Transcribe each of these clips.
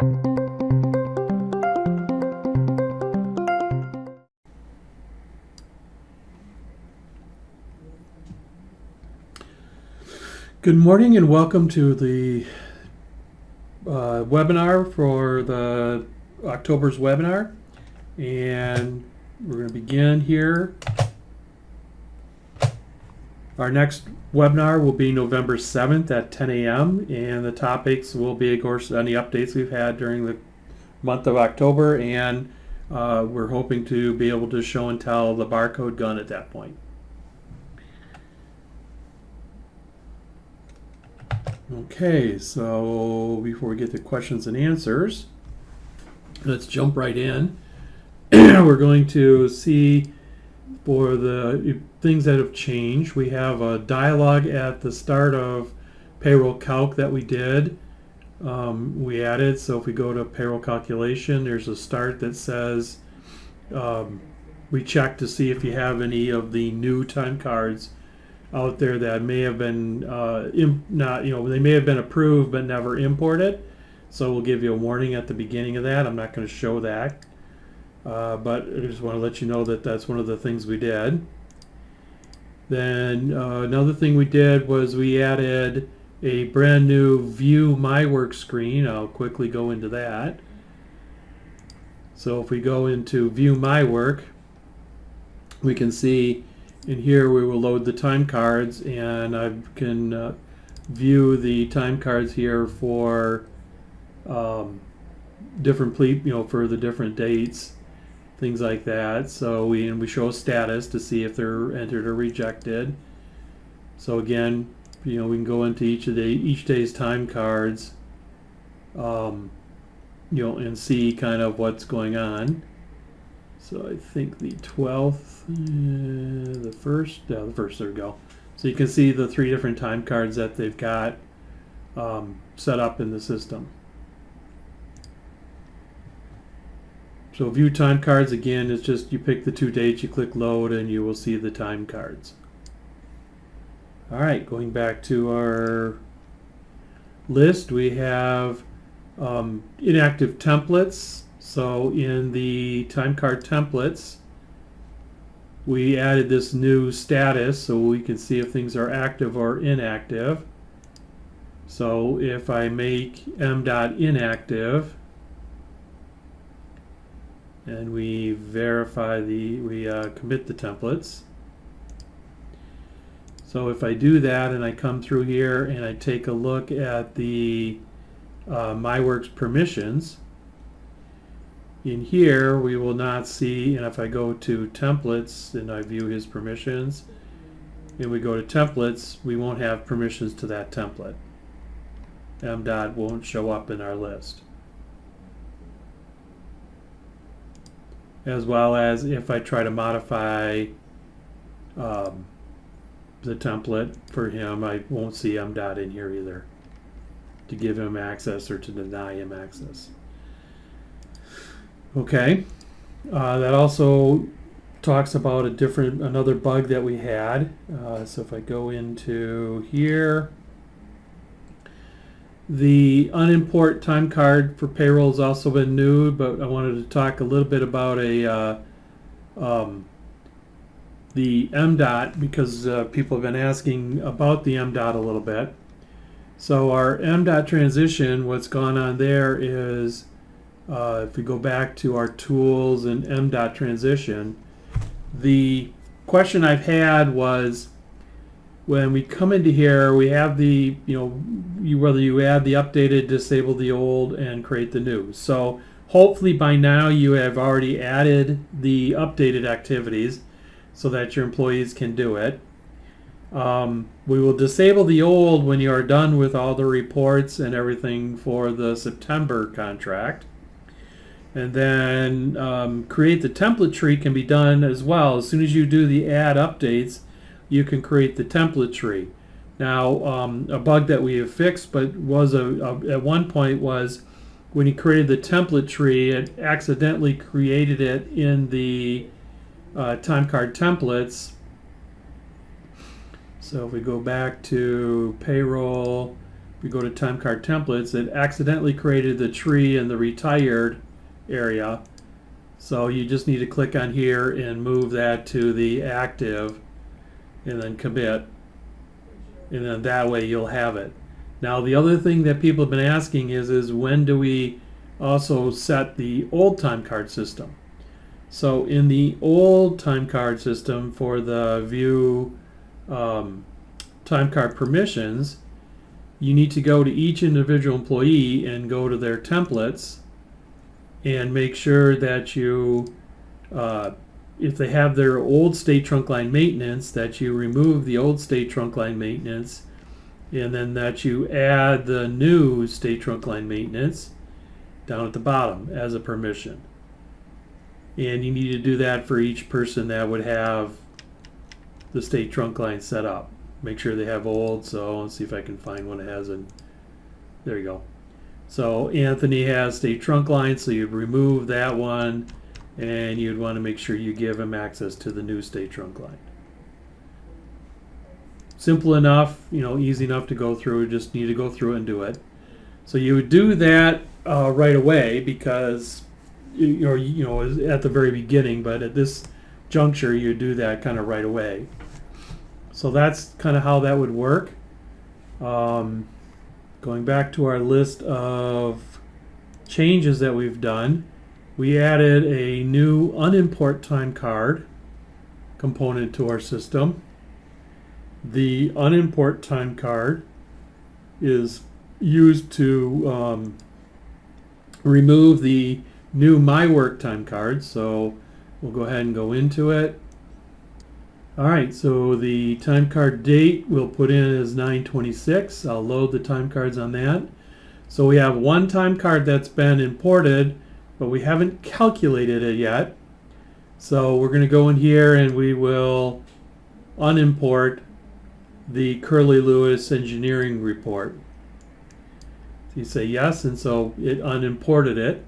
Good morning and welcome to the webinar for the October's webinar, and we're going to begin here. Our next webinar will be November 7th at 10 a.m. and the topics will be, of course, any updates we've had during the month of October, and we're hoping to be able to show and tell the barcode gun at that point. Okay, so before we get to questions and answers, let's jump right in. We're going to see for the things that have changed. We have a dialogue at the start of payroll calc that we did. We added, so if we go to payroll calculation, there's a start that says we check to see if you have any of the new time cards out there that may have been they may have been approved but never imported. So we'll give you a warning at the beginning of that. I'm not going to show that, but I just want to let you know that that's one of the things we did. Then another thing we did was we added a brand new View My Work screen. I'll quickly go into that. So if we go into View My Work, we can see in here we will load the time cards, and I can view the time cards here for different for the different dates, things like that. So we show a status to see if they're entered or rejected. So again, we can go into each day's time cards, and see kind of what's going on. So I think the 12th, the first, there we go. So you can see the 3 different time cards that they've got set up in the system. So view time cards, again, is just you pick the 2 dates, you click load, and you will see the time cards. All right, going back to our list, we have inactive templates. So in the time card templates, we added this new status so we can see if things are active or inactive. So if I make MDOT inactive and we verify we commit the templates. So if I do that and I come through here and I take a look at the MyWorks permissions, in here we will not see, and if I go to templates and I view his permissions and we go to templates, we won't have permissions to that template. MDOT won't show up in our list. As well as if I try to modify the template for him, I won't see MDOT in here either to give him access or to deny him access. Okay, that also talks about another bug that we had. So if I go into here, the unimport time card for payroll has also been new, but I wanted to talk a little bit about the MDOT, because people have been asking about the MDOT a little bit. So our MDOT transition, what's gone on there is if we go back to our tools and MDOT transition, the question I've had was when we come into here, we have the, whether you add the updated, disable the old, and create the new. So hopefully by now you have already added the updated activities so that your employees can do it. We will disable the old when you are done with all the reports and everything for the September contract. And then create the template tree can be done as well. As soon as you do the add updates, you can create the template tree. Now, a bug that we have fixed, but was at one point, was when you created the template tree, it accidentally created it in the time card templates. So if we go back to payroll, we go to time card templates, it accidentally created the tree in the retired area. So you just need to click on here and move that to the active and then commit. And then that way you'll have it. Now the other thing that people have been asking is when do we also set the old time card system? So in the old time card system for the view time card permissions, you need to go to each individual employee and go to their templates and make sure that you, if they have their old state trunk line maintenance, that you remove the old state trunk line maintenance, and then that you add the new state trunk line maintenance down at the bottom as a permission. And you need to do that for each person that would have the state trunk line set up. Make sure they have old, so let's see if I can find one that has a, there you go. So Anthony has state trunk line, so you'd remove that one, and you'd want to make sure you give him access to the new state trunk line. Simple enough, easy enough to go through, just need to go through and do it. So you would do that right away because at the very beginning, but at this juncture you do that kind of right away. So that's kind of how that would work. Going back to our list of changes that we've done, we added a new unimport time card component to our system. The unimport time card is used to remove the new My Work time card. So we'll go ahead and go into it. Alright, so the time card date we'll put in as 9/26. I'll load the time cards on that. So we have one time card that's been imported, but we haven't calculated it yet. So we're going to go in here and we will unimport the Curly Lewis engineering report. So you say yes, and so it unimported it.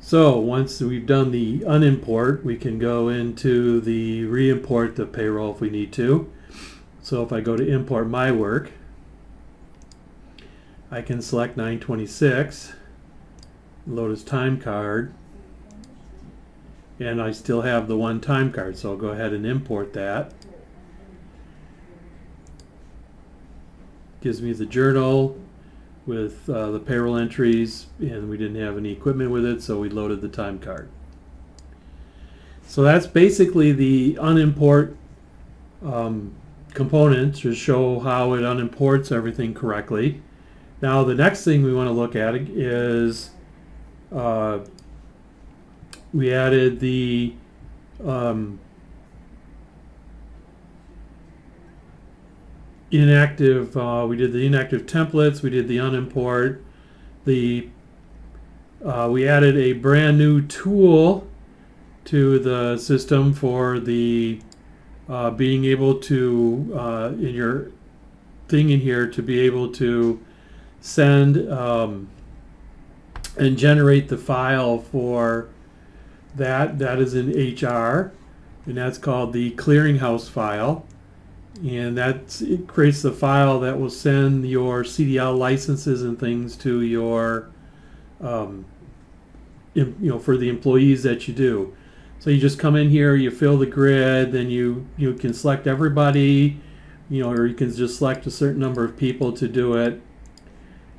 So once we've done the unimport, we can go into the reimport the payroll if we need to. So if I go to import my work, I can select 9/26, load as time card, and I still have the one time card, so I'll go ahead and import that. Gives me the journal with the payroll entries, and we didn't have any equipment with it, so we loaded the time card. So that's basically the unimport component to show how it unimports everything correctly. Now the next thing we want to look at is we added the inactive, we did the inactive templates, we did the unimport, we added a brand new tool to the system for the being able to in your thing in here to be able to send and generate the file for that is in HR, and that's called the Clearinghouse File. And it creates the file that will send your CDL licenses and things to your, for the employees that you do. So you just come in here, you fill the grid, then you can select everybody, or you can just select a certain number of people to do it,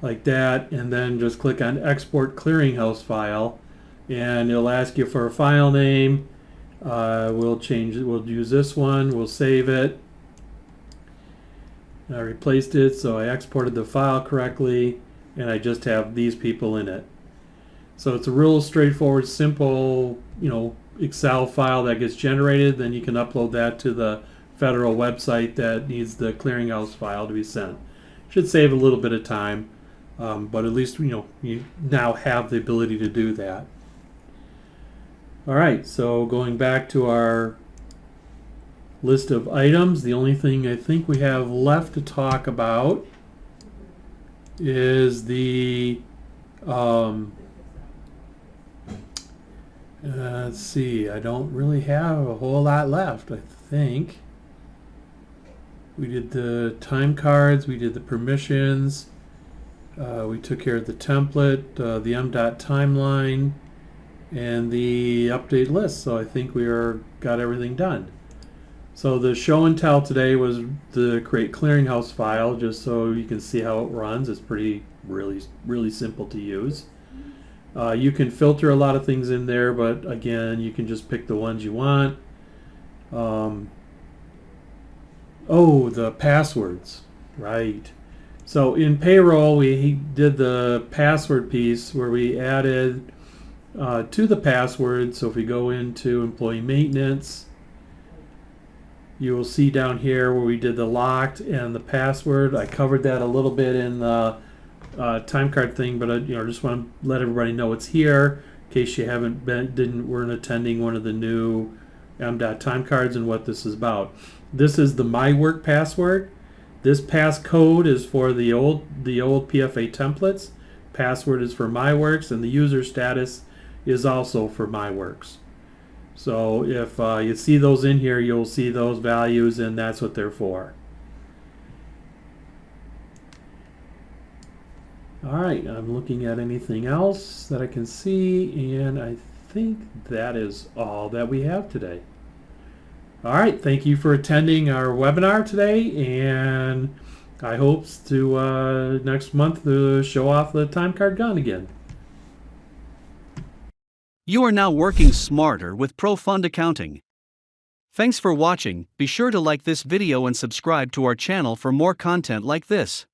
like that, and then just click on Export Clearinghouse File, and it'll ask you for a file name. We'll change it. We'll use this one. We'll save it. I replaced it, so I exported the file correctly, and I just have these people in it. So it's a real straightforward, simple, Excel file that gets generated. Then you can upload that to the federal website that needs the Clearinghouse file to be sent. Should save a little bit of time, but at least you now have the ability to do that. All right, so going back to our list of items, the only thing I think we have left to talk about is the let's see, I don't really have a whole lot left, I think. We did the time cards, we did the permissions, we took care of the template, the MDOT timeline, and the update list. So I think got everything done. So the show and tell today was to create Clearinghouse File, just so you can see how it runs. It's really simple to use. You can filter a lot of things in there, but again, you can just pick the ones you want. The passwords, right. So in Payroll, we did the password piece where we added to the password. So if we go into employee maintenance, you will see down here where we did the locked and the password. I covered that a little bit in the time card thing, but I just want to let everybody know it's here in case you weren't attending one of the new MDOT time cards and what this is about. This is the My Work password. This passcode is for the old PFA templates. Password is for MyWorks, and the user status is also for MyWorks. So if you see those in here, you'll see those values, and that's what they're for. All right, I'm looking at anything else that I can see, and I think that is all that we have today. All right, thank you for attending our webinar today, and I hope to next month to show off the time card gun again. You are now working smarter with ProFund Accounting. Thanks for watching. Be sure to like this video and subscribe to our channel for more content like this.